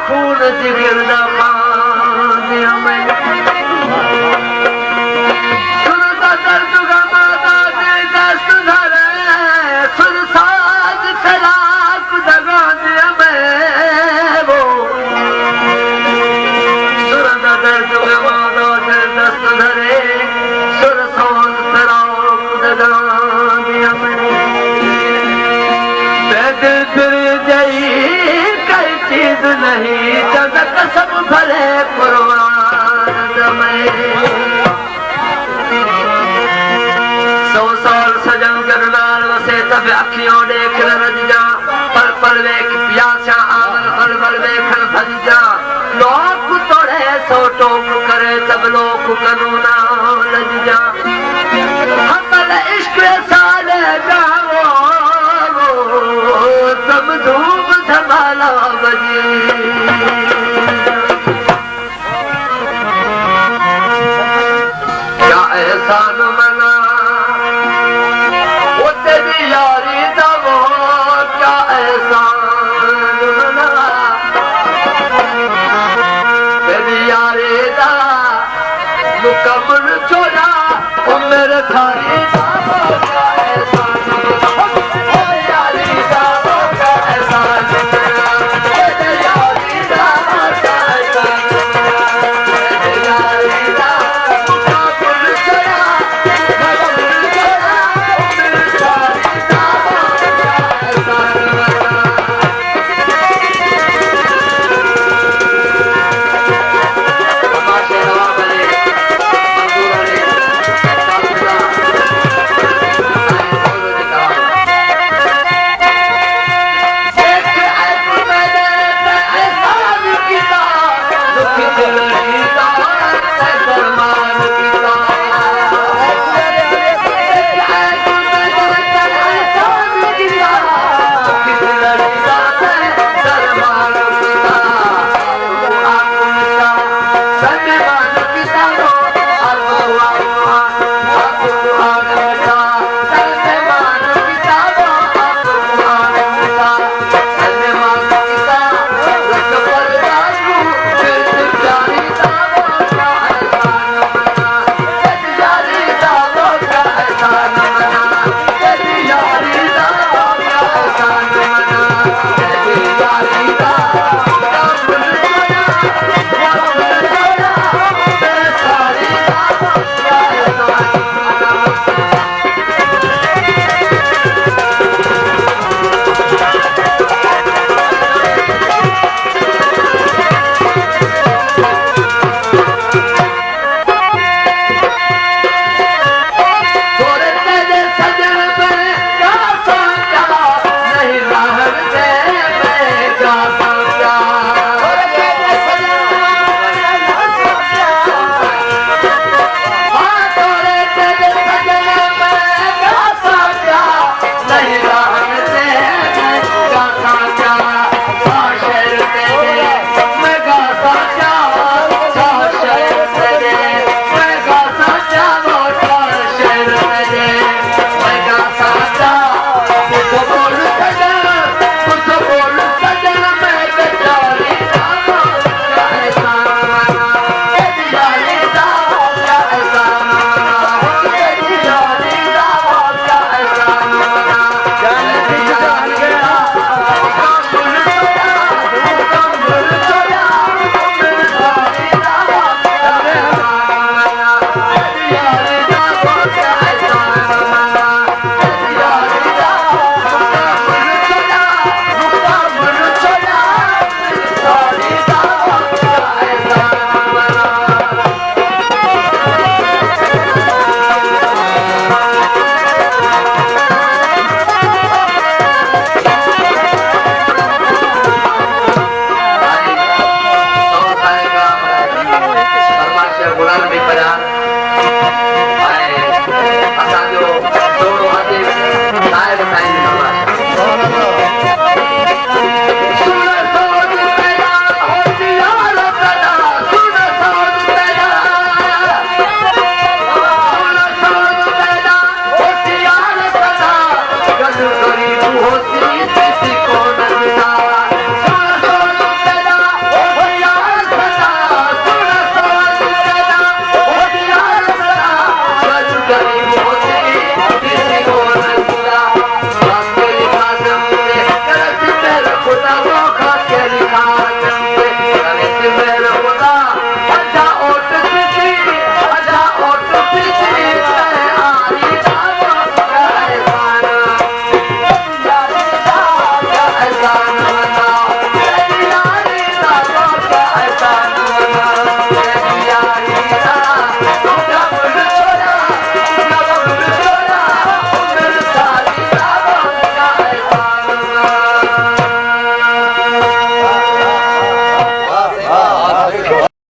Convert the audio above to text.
खून जिगर दा पानी हमें सुरता दर्द गमा दा दे दस्त धरे सुरसाज खराक दगा दे हमें वो सुरता दर्द गमा दा दे दस्त धरे सुरसाज खराक दगा दे हमें फिर जाई चीज नहीं जगत सब भले कुर्बान में 100 साल सजन करनाल वसे तब अखियों देख रज जा पर वेख प्यासा आंगन हल बल वेखन भज जा लोक तोड़े सो टोक करे तब लोक कनूना लज जा हमल इश्क साले जाओ तब धूप धमाला बजी क्या एहसान मना वो तेरी यारी दबो क्या एहसान मना तेरी यारी दा मुकम्मल छोड़ा वो मेरे थारी दबो क्या एहसान होती